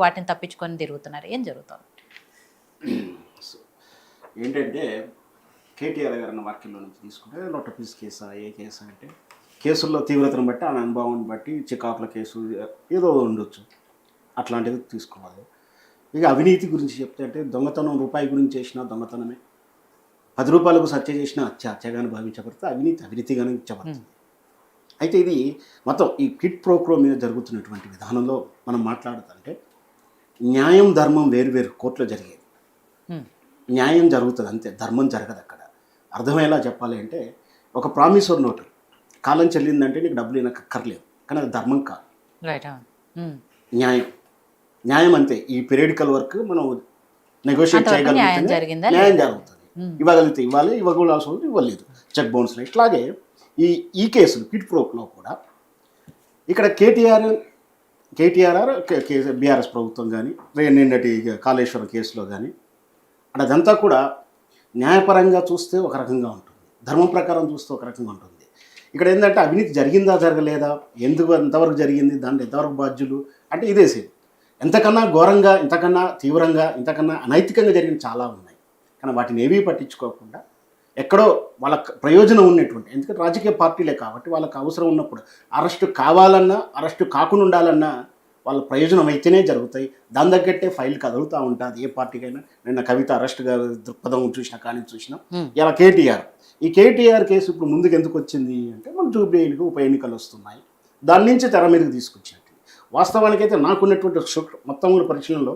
వాటిని తప్పించుకొని తిరుగుతున్నారు. ఏం జరుగుతుంది? సో, ఏంటంటే కేటీఆర్ గారిని వాక్యంలో నుంచి తీసుకుంటే లొట్టపీస్ కేసా ఏ కేసా అంటే కేసుల్లో తీవ్రతను బట్టి ఆ అనుభవాన్ని బట్టి చికాకుల కేసు ఏదో ఉండొచ్చు, అట్లాంటిది తీసుకోవాలి. ఇక అవినీతి గురించి చెప్తే అంటే దొంగతనం రూపాయి గురించి చేసిన దొంగతనమే, 10 రూపాయలకు హత్య చేసిన హత్యగానే భావించబడితే అవినీతి అవినీతిగానే ఇచ్చబడుతుంది. అయితే ఇది మొత్తం ఈ క్విడ్ ప్రో క్వో మీద జరుగుతున్నటువంటి విధానంలో మనం మాట్లాడుతుంటే న్యాయం ధర్మం వేరు కోర్టులో జరిగేది. న్యాయం జరుగుతుంది అంతే, ధర్మం జరగదు అక్కడ. అర్థమయ్యేలా చెప్పాలి అంటే ఒక ప్రామిసర్ నోటు కాలం చెల్లిందంటే నీకు డబ్బులు అక్కర్లేదు, కానీ అది ధర్మం కాదు, న్యాయం. న్యాయం అంతే. ఈ పీరియడికల్ వర్క్ మనం నెగోషియేట్ చేయగలిగితే న్యాయం జరుగుతుంది. ఇవ్వగలిగితే ఇవ్వాలి, ఇవ్వకూడాల్సి ఉంటుంది ఇవ్వలేదు, చెక్ బౌన్స్లో. ఇట్లాగే ఈ కేసులు క్విడ్ ప్రోలో కూడా ఇక్కడ కేటీఆర్ బీఆర్ఎస్ ప్రభుత్వం కానీ నిన్నటి కాళేశ్వరం కేసులో కానీ అదంతా కూడా న్యాయపరంగా చూస్తే ఒక రకంగా ఉంటుంది, ధర్మం ప్రకారం చూస్తే ఒక రకంగా ఉంటుంది. ఇక్కడ ఏంటంటే అవినీతి జరిగిందా జరగలేదా, ఎంతవరకు జరిగింది, దాంట్లో ఎంతవరకు బాధ్యులు అంటే ఇదే సేమ్. ఎంతకన్నా ఘోరంగా, ఇంతకన్నా తీవ్రంగా, ఇంతకన్నా అనైతికంగా జరిగిన చాలా ఉన్నాయి. కానీ వాటిని ఏవీ పట్టించుకోకుండా ఎక్కడో వాళ్ళకి ప్రయోజనం ఉన్నటువంటి, ఎందుకంటే రాజకీయ పార్టీలే కాబట్టి వాళ్ళకి అవసరం ఉన్నప్పుడు అరెస్టు కావాలన్నా అరెస్టు కాకుండా ఉండాలన్నా వాళ్ళ ప్రయోజనం అయితేనే జరుగుతాయి. దాని తగ్గట్టే ఫైల్ కదులుతూ ఉంటుంది ఏ పార్టీకైనా. నిన్న కవిత అరెస్ట్గా దృక్పథం చూసినా కానీ చూసినా ఇలా ఈ కేటీఆర్ కేసు ఇప్పుడు ముందుకు ఎందుకు వచ్చింది అంటే మన జూబ్లీకి ఉప ఎన్నికలు వస్తున్నాయి, దాని నుంచి తెర మీదకి తీసుకొచ్చినట్టు. వాస్తవానికైతే నాకున్నటువంటి మొత్తం కూడా పరిశీలనలో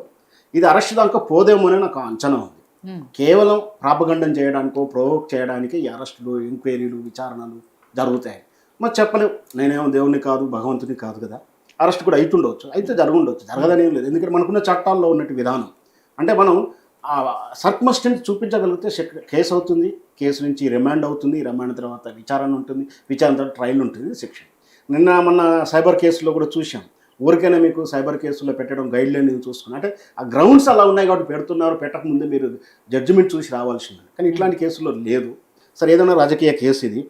ఇది అరెస్ట్ దాకా పోదేమోనే నాకు అంచనా ఉంది. కేవలం ప్రాపగండం చేయడానికో ప్రొవోక్ చేయడానికి ఈ అరెస్టులు, ఎంక్వైరీలు, విచారణలు జరుగుతాయి. మరి చెప్పలేవు, నేనేమో దేవుణ్ణి కాదు భగవంతుని కాదు కదా. అరెస్ట్ కూడా అవుతుండవచ్చు, అయితే జరగundొచ్చు, జరగదనేం లేదు. ఎందుకంటే మనకున్న చట్టాల్లో ఉన్నట్టు విధానం అంటే మనం సర్కమ్స్టెన్స్ చూపించగలిగితే కేసు అవుతుంది, కేసు నుంచి రిమాండ్ అవుతుంది, రిమాండ్ తర్వాత విచారణ ఉంటుంది, విచారణ తర్వాత ట్రయల్ ఉంటుంది, శిక్ష. నిన్న మొన్న సైబర్ కేసులో కూడా చూసాం. ఊరికైనా మీకు సైబర్ కేసులో పెట్టడం గైడ్ లైన్ చూసుకుని అంటే ఆ గ్రౌండ్స్ అలా ఉన్నాయి కాబట్టి పెడుతున్నారు, పెట్టకముందే మీరు జడ్జిమెంట్ చూసి రావాల్సింది. కానీ ఇట్లాంటి కేసుల్లో లేదు. సరే, ఏదైనా రాజకీయ కేసు ఇది.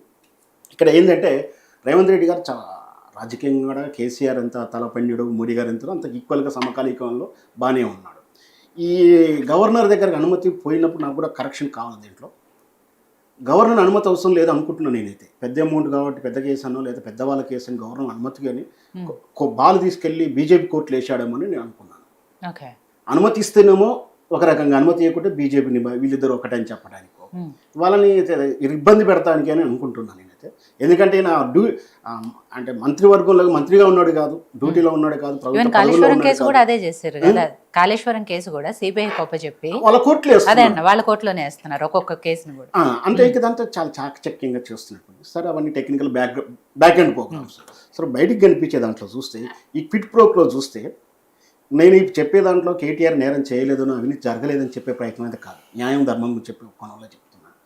ఇక్కడ ఏంటంటే రేవంత్ రెడ్డి గారు చాలా రాజకీయంగా కూడా కేసీఆర్ ఎంత తలపండిడు, మోడీ గారు ఎంతో అంత ఈక్వల్గా సమకాలీకంలో బాగానే ఉన్నాడు. ఈ గవర్నర్ దగ్గరకు అనుమతి పోయినప్పుడు నాకు కూడా కరెక్షన్ కావాలి. దీంట్లో గవర్నర్ అనుమతి అవసరం లేదు అనుకుంటున్నాను నేనైతే. పెద్ద అమౌంట్ కాబట్టి పెద్ద కేసు అనో లేదా పెద్దవాళ్ళ కేసు అని గవర్నర్ అనుమతి కానీ బాల్ తీసుకెళ్ళి బీజేపీ కోర్టులు వేసాడేమో అని నేను అనుకున్నాను. అనుమతి ఇస్తేనేమో ఒక రకంగా, అనుమతి ఇవ్వకుంటే బీజేపీని వీళ్ళిద్దరు ఒకటని చెప్పడానికి వాళ్ళని ఇబ్బంది పెడతానికి అని అనుకుంటున్నాను నేనైతే. ఎందుకంటే నా అంటే మంత్రివర్గంలో మంత్రిగా ఉన్నాడు కాదు, డ్యూటీలో ఉన్నాడు కాదు. కాళేశ్వరం కేసు కూడా అదే చేశారు కదా. కాళేశ్వరం కేసు కూడా సిబిఐ చెప్పి వాళ్ళ కోర్టులో వాళ్ళ కోర్టులోనే వేస్తున్నారు ఒక్కొక్క కేసును కూడా. అంటే ఇదంతా చాలా చాకచక్యంగా చేస్తున్నట్టు. సరే, అవన్నీ టెక్నికల్ బ్యాక్ ఎండ్ ప్రోగ్రామ్స్. సరే, బయటికి కనిపించే దాంట్లో చూస్తే ఈ క్విడ్ ప్రో క్వో చూస్తే నేను చెప్పే దాంట్లో కేటీఆర్ నేరం చేయలేదని, అవినీతి జరగలేదని చెప్పే ప్రయత్నం అయితే కాదు, న్యాయం ధర్మం చెప్పే కోణంలో చెప్తున్నాను.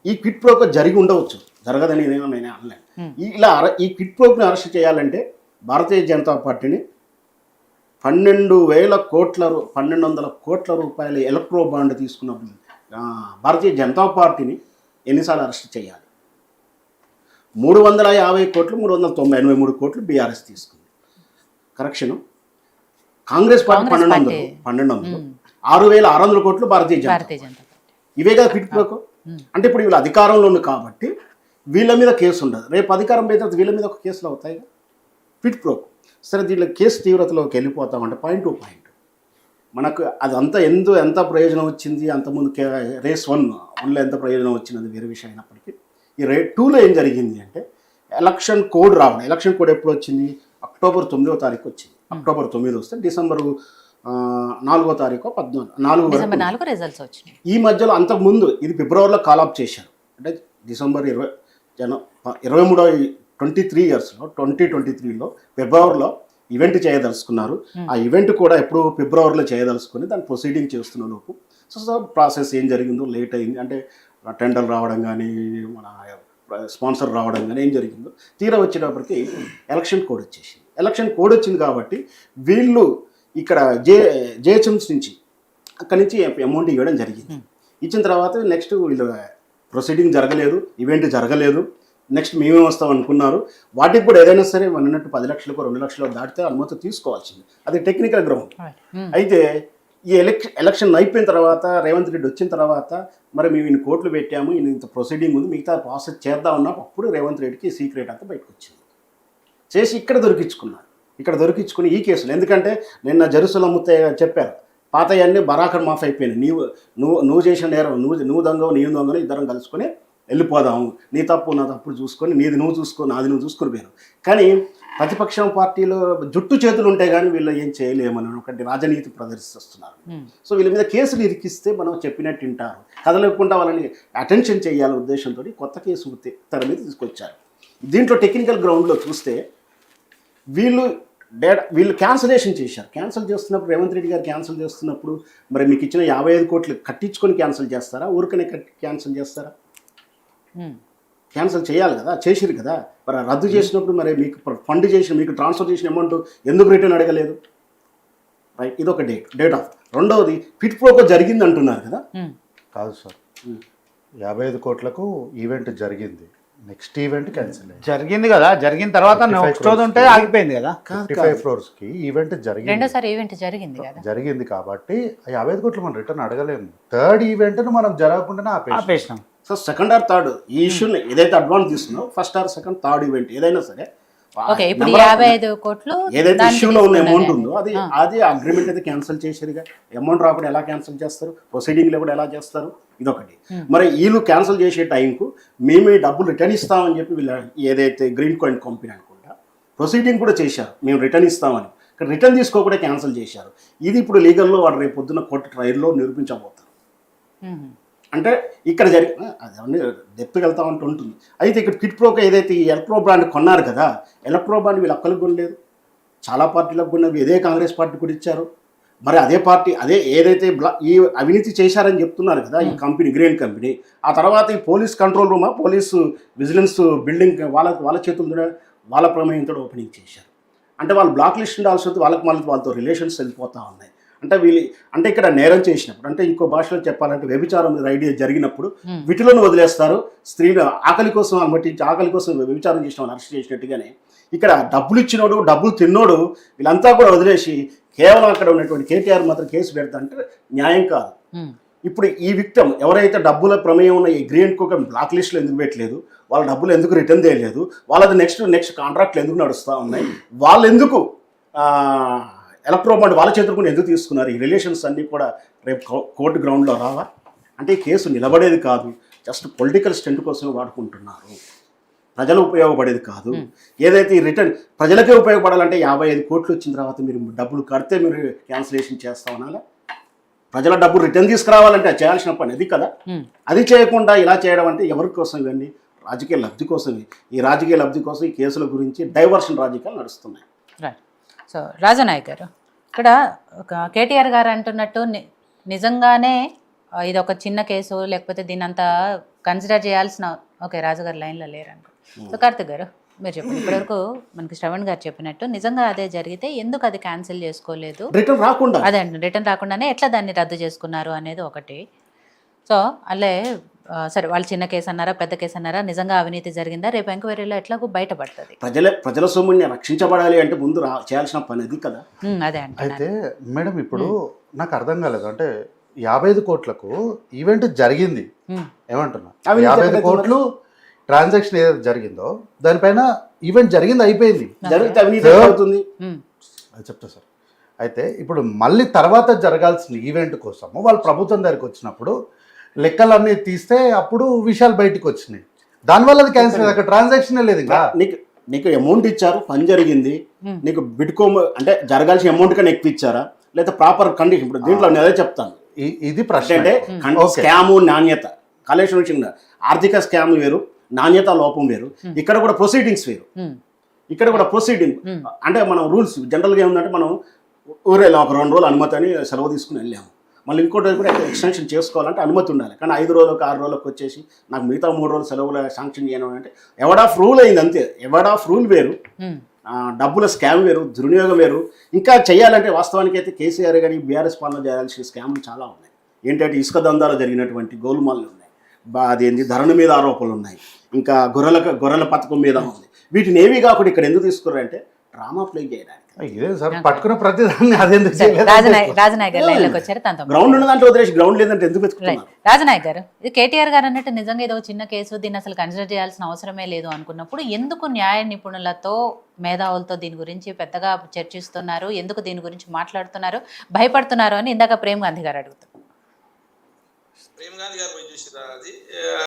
ఈ క్విడ్ ప్రో క్వో జరిగి ఉండవచ్చు, జరగదని నేనే అనలేను. ఈ క్విడ్ ప్రో క్వోని అరెస్ట్ చేయాలంటే భారతీయ జనతా పార్టీని 1200 కోట్ల రూపాయల ఎలక్ట్రో బాండ్ తీసుకున్న భారతీయ జనతా పార్టీని ఎన్నిసార్లు అరెస్ట్ చేయాలి? 350 కోట్లు, 383 కోట్లు బీఆర్ఎస్ తీసుకుంది. కరెక్షను కాంగ్రెస్ పార్టీ 1200, 6600 కోట్లు భారతీయ జనతా పార్టీ. ఇవే కదా క్విడ్ ప్రో క్వో అంటే. ఇప్పుడు వీళ్ళు అధికారంలో ఉంది కాబట్టి వీళ్ళ మీద కేసు ఉండదు, రేపు అధికారం పోయిన తర్వాత వీళ్ళ మీద ఒక కేసులు అవుతాయి క్విడ్ ప్రో క్వో. సరే, దీంట్లో కేసు తీవ్రతలోకి వెళ్ళిపోతామంటే పాయింట్ టు పాయింట్ మనకు అదంతా ఎంత ప్రయోజనం వచ్చింది, అంతకుముందు రేస్ 1లో ఎంత ప్రయోజనం వచ్చింది అది వేరే విషయం అయినప్పటికీ, ఈ రేట్ 2లో ఏం జరిగింది అంటే ఎలక్షన్ కోడ్ రావడం. ఎలక్షన్ కోడ్ ఎప్పుడు వచ్చింది? అక్టోబర్ 9వ తారీఖు వచ్చింది. అక్టోబర్ 9 వస్తే డిసెంబర్ 4వ తారీఖు 4 రిజల్ట్స్ వచ్చినాయి. ఈ మధ్యలో అంతకుముందు ఇది ఫిబ్రవరిలో కాలాప్ చేశారు. అంటే డిసెంబర్ 23 ఇయర్స్లో 2023లో ఫిబ్రవరిలో ఈవెంట్ చేయదలుచుకున్నారు. ఆ ఈవెంట్ కూడా ఎప్పుడు ఫిబ్రవరిలో చేయదలుచుకుని దాన్ని ప్రొసీడింగ్ చేస్తున్న లోపు ప్రాసెస్ ఏం జరిగిందో లేట్ అయింది. అంటే టెండర్ రావడం కానీ, మన స్పాన్సర్ రావడం కానీ ఏం జరిగిందో తీరా వచ్చేటప్పటికి ఎలక్షన్ కోడ్ వచ్చేసింది. ఎలక్షన్ కోడ్ వచ్చింది కాబట్టి వీళ్ళు ఇక్కడ జేహెచ్ఎంసీ నుంచి అక్కడి నుంచి అమౌంట్ ఇవ్వడం జరిగింది. ఇచ్చిన తర్వాత నెక్స్ట్ వీళ్ళు ప్రొసీడింగ్ జరగలేదు, ఈవెంట్ జరగలేదు. నెక్స్ట్ మేమే వస్తాం అనుకున్నారు. వాటికి కూడా ఏదైనా సరే అన్నట్టు 10 లక్షలకు 2 లక్షలు దాటితే అనుమతి తీసుకోవాల్సింది, అది టెక్నికల్ గ్రౌండ్. అయితే ఈ ఎలక్షన్ అయిపోయిన తర్వాత రేవంత్ రెడ్డి వచ్చిన తర్వాత మరి మేము ఇన్ని కోట్లు పెట్టాము, ఇంత ప్రొసీడింగ్ ఉంది, మిగతా ప్రాసెస్ చేద్దామన్నా అప్పుడు రేవంత్ రెడ్డికి సీక్రెట్ అంతా బయటకు వచ్చింది. చేసి ఇక్కడ దొరికించుకుని ఈ కేసులు, ఎందుకంటే నిన్న జెరూసలం ముత్తయ్య చెప్పారు, పాతయన్నీ బరాకర్ మాఫ్ అయిపోయినాయి, నువ్వు చేసిన నేరం, నువ్వు దొంగవు నేను దొంగను ఇద్దరం కలుసుకొని వెళ్ళిపోదాము, నీ తప్పు నా తప్పుడు చూసుకొని నీది నువ్వు చూసుకో నాది నువ్వు చూసుకొని పోయారు. కానీ ప్రతిపక్షం పార్టీలో జుట్టు చేతులు ఉంటే కానీ వీళ్ళు ఏం చేయలేమని ఒకటి రాజనీతి ప్రదర్శిస్తున్నారు. సో వీళ్ళ మీద కేసులు ఇరికిస్తే మనం చెప్పినట్టు వింటారు, కదలకుండా వాళ్ళని అటెన్షన్ చేయాలనే ఉద్దేశంతో కొత్త కేసు తెర మీద తీసుకొచ్చారు. దీంట్లో టెక్నికల్ గ్రౌండ్లో చూస్తే వీళ్ళు క్యాన్సలేషన్ చేశారు. క్యాన్సిల్ చేస్తున్నప్పుడు రేవంత్ రెడ్డి గారు క్యాన్సిల్ చేస్తున్నప్పుడు మరి మీకు ఇచ్చిన 55 కోట్లు కట్టించుకొని క్యాన్సిల్ చేస్తారా, ఊరికనే క్యాన్సిల్ చేస్తారా? క్యాన్సిల్ చేయాలి కదా, చేసిరు కదా. మరి రద్దు చేసినప్పుడు మరి మీకు ఫండ్ చేసిన మీకు ట్రాన్స్ఫర్ చేసిన అమౌంట్ ఎందుకు రిటర్న్ అడగలేదు? రైట్, ఇది ఒక డేట్ ఆఫ్. రెండవది ఫిట్ ప్రోకో జరిగింది అంటున్నారు కదా. కాదు సార్, 55 కోట్లకు ఈవెంట్ జరిగింది, నెక్స్ట్ ఈవెంట్ క్యాన్సిల్ జరిగింది కదా, జరిగిన తర్వాత నెక్స్ట్ రోజు ఉంటే ఆగిపోయింది కదా. 55 crores కి ఈవెంట్ జరిగింది, రెండోసారి ఈవెంట్ జరిగింది కదా, జరిగింది కాబట్టి 55 కోట్లు మనం రిటర్న్ అడగలేము. థర్డ్ ఈవెంట్ ను మనం జరగకుండానే ఆపేసినాం. సో సెకండ్ ఆర్ థర్డ్ ఈ ఇష్యూని ఏదైతే అడ్వాన్స్ తీసుకున్నావు, first or second third event ఏదైనా సరే, ఇప్పుడు 55 కోట్లు ఏదైతే ఇష్యూలో ఉన్న అమౌంట్ ఉందో అది అగ్రిమెంట్ అయితే క్యాన్సిల్ చేసేదిగా. అమౌంట్ రాకుండా ఎలా క్యాన్సిల్ చేస్తారు, ప్రొసీడింగ్లో కూడా ఎలా చేస్తారు, ఇదొకటి. మరి వీళ్ళు క్యాన్సిల్ చేసే టైంకు మేమే డబ్బులు రిటర్న్ ఇస్తామని చెప్పి వీళ్ళు ఏదైతే గ్రీన్ కాయిన్ కంపెనీ అనుకుంటా ప్రొసీడింగ్ కూడా చేశారు, మేము రిటర్న్ ఇస్తామని. ఇక్కడ రిటర్న్ తీసుకోకుండా క్యాన్సిల్ చేశారు. ఇది ఇప్పుడు లీగల్లో వాడు రేపు పొద్దున్న కోర్టు ట్రయల్లో నిరూపించబోతారు. అంటే ఇక్కడ అదే డెప్త్కి వెళ్తామంటూ ఉంటుంది. అయితే ఇక్కడ కిట్ ప్రోకో ఏదైతే ఈ ఎలక్ట్రో బ్రాండ్ కొన్నారు కదా, ఎలక్ట్రో బ్రాండ్ వీళ్ళు ఒక్కరికి కొనలేదు, చాలా పార్టీలకు కొన్నారు, ఇదే కాంగ్రెస్ పార్టీ కూడా ఇచ్చారు. మరి అదే పార్టీ ఏదైతే ఈ అవినీతి చేశారని చెప్తున్నారు కదా ఈ కంపెనీ, గ్రీన్ కంపెనీ, ఆ తర్వాత ఈ పోలీస్ కంట్రోల్ రూమా, పోలీసు విజిలెన్స్ బిల్డింగ్ వాళ్ళ చేతుల్లో వాళ్ళ ప్రమేయంతో ఓపెనింగ్ చేశారు. అంటే వాళ్ళు బ్లాక్ లిస్ట్ ఉండాల్సి వస్తే వాళ్ళతో రిలేషన్స్ వెళ్ళిపోతూ ఉన్నాయి. అంటే ఇక్కడ నేరం చేసినప్పుడు, అంటే ఇంకో భాషలో చెప్పాలంటే వ్యభిచారం రైడ్ జరిగినప్పుడు వీటిలోనూ వదిలేస్తారు. స్త్రీలు ఆకలి కోసం అనుమతించి ఆకలి కోసం వ్యభిచారం చేసిన వాళ్ళు అరెస్ట్ చేసినట్టుగానే ఇక్కడ డబ్బులు ఇచ్చినోడు డబ్బులు తిన్నోడు వీళ్ళంతా కూడా వదిలేసి కేవలం అక్కడ ఉన్నటువంటి కేటీఆర్ మాత్రం కేసు పెడతా అంటే న్యాయం కాదు. ఇప్పుడు ఈ విక్టిమ్ ఎవరైతే డబ్బుల ప్రమేయం ఉన్న ఈ గ్రీన్ కోకం బ్లాక్ లిస్ట్లో ఎందుకు పెట్టలేదు, వాళ్ళ డబ్బులు ఎందుకు రిటర్న్ చేయలేదు, వాళ్ళది నెక్స్ట్ కాంట్రాక్ట్లు ఎందుకు నడుస్తూ ఉన్నాయి, వాళ్ళు ఎందుకు ఎలక్ట్రో బాండ్ వాళ్ళ చేతులు కూడా ఎందుకు తీసుకున్నారు, ఈ రిలేషన్స్ అన్నీ కూడా రేపు కోర్టు గ్రౌండ్లో రావా? అంటే ఈ కేసు నిలబడేది కాదు, జస్ట్ పొలిటికల్ స్టెంట్ కోసం వాడుకుంటున్నారు, ప్రజలు ఉపయోగపడేది కాదు. ఏదైతే ఈ రిటర్న్ ప్రజలకే ఉపయోగపడాలంటే 55 కోట్లు వచ్చిన తర్వాత మీరు డబ్బులు కడితే మీరు క్యాన్సిలేషన్ చేస్తామనాలా? ప్రజల డబ్బులు రిటర్న్ తీసుకురావాలంటే చేయాల్సిన పని అది కదా. అది చేయకుండా ఇలా చేయడం అంటే ఎవరి కోసం ఇవన్నీ? రాజకీయ లబ్ధి కోసమే. ఈ రాజకీయ లబ్ధి కోసం ఈ కేసుల గురించి డైవర్షన్ రాజకీయాలు నడుస్తున్నాయి. సో రాజనాయక్ గారు, ఇక్కడ ఒక కేటీఆర్ గారు అంటున్నట్టు నిజంగానే ఇది ఒక చిన్న కేసు, లేకపోతే దీని అంతా కన్సిడర్ చేయాల్సిన, ఓకే రాజుగారు లైన్లో లేరంట. సో కార్తిక్ గారు మీరు చెప్పండి, ఇప్పటివరకు మనకి శ్రవణ్ గారు చెప్పినట్టు నిజంగా అదే జరిగితే ఎందుకు అది క్యాన్సిల్ చేసుకోలేదు, రిటర్న్ రాకుండా అదే అండి రిటర్న్ రాకుండానే ఎట్లా దాన్ని రద్దు చేసుకున్నారు అనేది ఒకటి. సో అల్లే సరే వాళ్ళు చిన్న కేసు అన్నారా పెద్ద కేసు అన్నారా, నిజంగా అవినీతి జరిగిందా, రేపు ఎంక్వైరీలో ఎట్లాగో బయటపడుతుంది. ప్రజల సొమ్ముని రక్షించబడాలి అంటే ముందు చేయాల్సిన పని అది కదా. అదే అంటే అయితే మేడం ఇప్పుడు నాకు అర్థం కాలేదు, అంటే 55 కోట్లకు ఈవెంట్ జరిగింది ఏమంటున్నా, 55 కోట్లు ట్రాన్సాక్షన్ ఏదైతే జరిగిందో దానిపైన ఈవెంట్ జరిగింది అయిపోయింది, జరిగితే అవినీతి అవుతుంది అది చెప్తా సార్. అయితే ఇప్పుడు మళ్ళీ తర్వాత జరగాల్సిన ఈవెంట్ కోసము వాళ్ళు ప్రభుత్వం దగ్గరికి వచ్చినప్పుడు లెక్కలన్నీ తీస్తే అప్పుడు విషయాలు బయటకు వచ్చినాయి, దానివల్ల అది క్యాన్సిల్ అయ్యింది, అక్కడ ట్రాన్సాక్షన్ లేదు. ఇంకా నీకు అమౌంట్ ఇచ్చారు, పని జరిగింది, నీకు బిట్కో అంటే జరగాల్సిన అమౌంట్ కన్నా ఎక్కువ ఇచ్చారా, లేదా ప్రాపర్ కండిషన్? ఇప్పుడు దీంట్లో నేను అదే చెప్తాను, ఇది ప్రశ్న. అంటే స్కాము నాణ్యత, కాళేశ్వరం విషయంగా ఆర్థిక స్కామ్ వేరు, నాణ్యత లోపం వేరు, ఇక్కడ కూడా ప్రొసీడింగ్స్ వేరు. ఇక్కడ కూడా ప్రొసీడింగ్ అంటే మనం రూల్స్ జనరల్గా ఏముందంటే మనం ఊరేలా ఒక 2 రోజులు అనుమతి అని సెలవు తీసుకుని వెళ్ళాము, మళ్ళీ ఇంకోటి కూడా ఎక్స్టెన్షన్ చేసుకోవాలంటే అనుమతి ఉండాలి. కానీ 5 రోజులకు 6 రోజులకు వచ్చేసి నాకు మిగతా 3 రోజులు సెలవులు శాంక్షన్ చేయడం అంటే ఎవర్డ్ ఆఫ్ రూల్ అయింది అంతే. ఎవర్డ్ ఆఫ్ రూల్ వేరు, డబ్బుల స్కామ్ వేరు, దుర్వినియోగం వేరు. ఇంకా చేయాలంటే వాస్తవానికి అయితే కేసీఆర్ కానీ బీఆర్ఎస్ పాలన చేయాల్సిన స్కామ్లు చాలా ఉన్నాయి. ఏంటంటే ఇసుక దందాలు జరిగినటువంటి గోల్మాల్లు ఉన్నాయి, అదేంటి ధరణ మీద ఆరోపణలు ఉన్నాయి, ఇంకా గొర్రెల పథకం మీద ఉంది. వీటిని ఏవి కాకుండా ఇక్కడ ఎందుకు తీసుకున్నారంటే డ్రామా ప్లే చేయడానికి. ఇదే సార్ పట్టుకున్న ప్రతిదాన్ని అదెందుకు రాజనాయక్ గారు లైన్లోకి వచ్చారు తనతో గ్రౌండ్ ఉన్న దాంట్లో వదిలేసి గ్రౌండ్ లేదంటే ఎందుకు రైట్. వెతుకుతున్నారు? రాజనాయక్ గారు, ఇది కేటీఆర్ గారు అన్నట్టు నిజంగా ఏదో చిన్న కేసు, దీన్ని అసలు కన్సిడర్ చేయాల్సిన అవసరమే లేదు అనుకున్నప్పుడు ఎందుకు న్యాయ నిపుణులతో మేధావులతో దీని గురించి పెద్దగా చర్చిస్తున్నారు, ఎందుకు దీని గురించి మాట్లాడుతున్నారు, భయపడుతున్నారు అని ఇందాక ప్రేమ్ గాంధీ గారు అడుగుతారు. ప్రేమ్ గాంధీ గారు పోయి చూసిరా అది